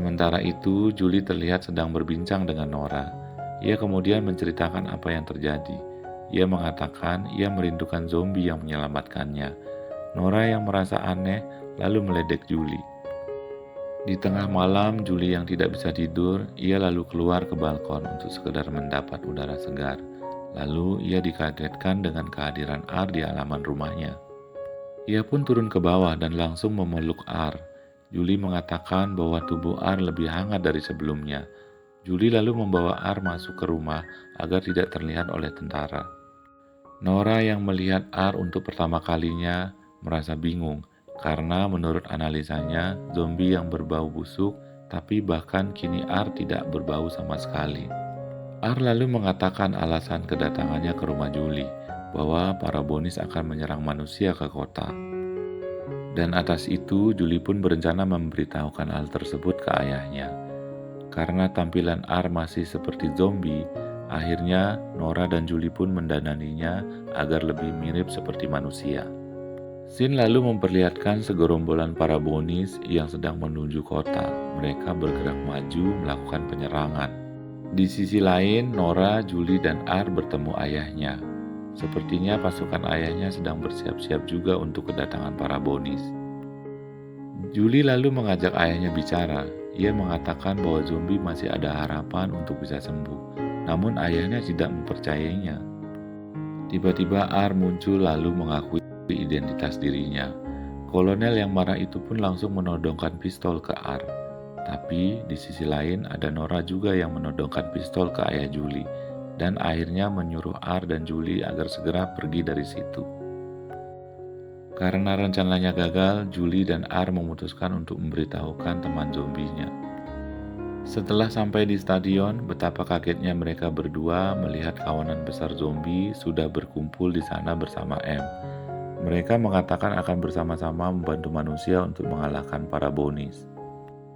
Sementara itu, Julie terlihat sedang berbincang dengan Nora. Ia kemudian menceritakan apa yang terjadi. Ia mengatakan ia merindukan zombie yang menyelamatkannya. Nora yang merasa aneh lalu meledek Julie. Di tengah malam, Julie yang tidak bisa tidur, ia lalu keluar ke balkon untuk sekedar mendapat udara segar. Lalu ia dikagetkan dengan kehadiran R di halaman rumahnya. Ia pun turun ke bawah dan langsung memeluk R. Julie mengatakan bahwa tubuh R lebih hangat dari sebelumnya. Julie lalu membawa R masuk ke rumah agar tidak terlihat oleh tentara. Nora yang melihat R untuk pertama kalinya merasa bingung karena menurut analisanya zombie yang berbau busuk, tapi bahkan kini R tidak berbau sama sekali. R lalu mengatakan alasan kedatangannya ke rumah Julie, bahwa para bonis akan menyerang manusia ke kota. Dan atas itu Julie pun berencana memberitahukan hal tersebut ke ayahnya. Karena tampilan R masih seperti zombie, akhirnya Nora dan Julie pun mendananinya agar lebih mirip seperti manusia. Scene lalu memperlihatkan segerombolan para bonis yang sedang menuju kota. Mereka bergerak maju melakukan penyerangan. Di sisi lain, Nora, Julie, dan R bertemu ayahnya. Sepertinya pasukan ayahnya sedang bersiap-siap juga untuk kedatangan para bonis. Julie lalu mengajak ayahnya bicara. Ia mengatakan bahwa zombie masih ada harapan untuk bisa sembuh. Namun ayahnya tidak mempercayainya. Tiba-tiba R muncul lalu mengakui identitas dirinya. Kolonel yang marah itu pun langsung menodongkan pistol ke R. Tapi di sisi lain ada Nora juga yang menodongkan pistol ke ayah Julie dan akhirnya menyuruh R dan Julie agar segera pergi dari situ. Karena rencananya gagal, Julie dan R memutuskan untuk memberitahukan teman zombinya. Setelah sampai di stadion, betapa kagetnya mereka berdua melihat kawanan besar zombie sudah berkumpul di sana bersama M. Mereka mengatakan akan bersama-sama membantu manusia untuk mengalahkan para bonis.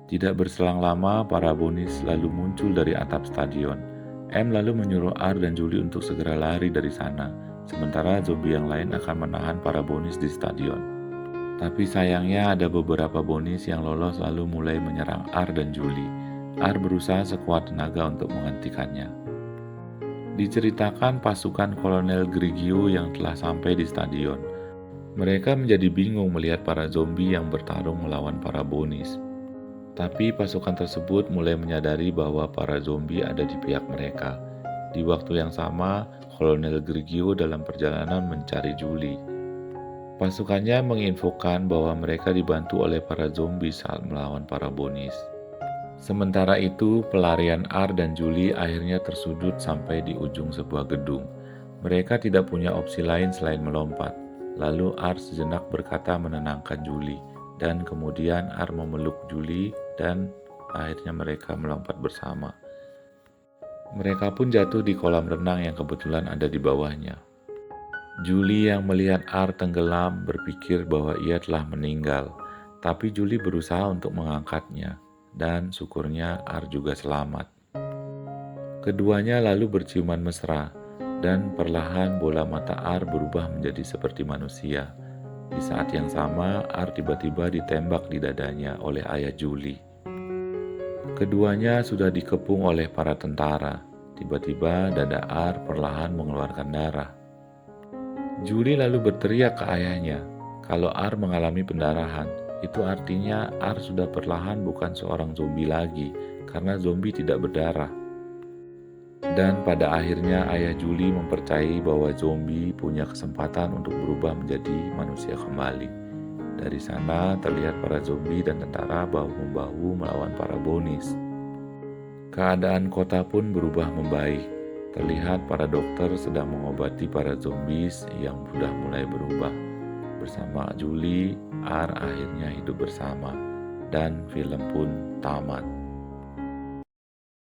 Tidak berselang lama, para bonis lalu muncul dari atap stadion. M lalu menyuruh R dan Julie untuk segera lari dari sana, sementara zombie yang lain akan menahan para bonis di stadion. Tapi sayangnya ada beberapa bonis yang lolos lalu mulai menyerang R dan Julie. R berusaha sekuat tenaga untuk menghentikannya. Diceritakan pasukan Kolonel Grigio yang telah sampai di stadion. Mereka menjadi bingung melihat para zombie yang bertarung melawan para bonis. Tapi pasukan tersebut mulai menyadari bahwa para zombie ada di pihak mereka. Di waktu yang sama, Kolonel Grigio dalam perjalanan mencari Julie. Pasukannya menginfokan bahwa mereka dibantu oleh para zombie saat melawan para bonis. Sementara itu, pelarian R dan Julie akhirnya tersudut sampai di ujung sebuah gedung. Mereka tidak punya opsi lain selain melompat. Lalu R sejenak berkata menenangkan Julie, dan kemudian R memeluk Julie dan akhirnya mereka melompat bersama. Mereka pun jatuh di kolam renang yang kebetulan ada di bawahnya. Julie yang melihat R tenggelam berpikir bahwa ia telah meninggal, tapi Julie berusaha untuk mengangkatnya, dan syukurnya R juga selamat. Keduanya lalu berciuman mesra, dan perlahan bola mata R berubah menjadi seperti manusia. Di saat yang sama, R tiba-tiba ditembak di dadanya oleh ayah Julie. Keduanya sudah dikepung oleh para tentara. Tiba-tiba dada R perlahan mengeluarkan darah. Julie lalu berteriak ke ayahnya, kalau R mengalami pendarahan, itu artinya R sudah perlahan bukan seorang zombie lagi, karena zombie tidak berdarah. Dan pada akhirnya ayah Julie mempercayai bahwa zombie punya kesempatan untuk berubah menjadi manusia kembali. Dari sana terlihat para zombie dan tentara bahu-membahu melawan para bonis. Keadaan kota pun berubah membaik. Terlihat para dokter sedang mengobati para zombies yang sudah mulai berubah. Bersama Julie, R akhirnya hidup bersama. Dan film pun tamat.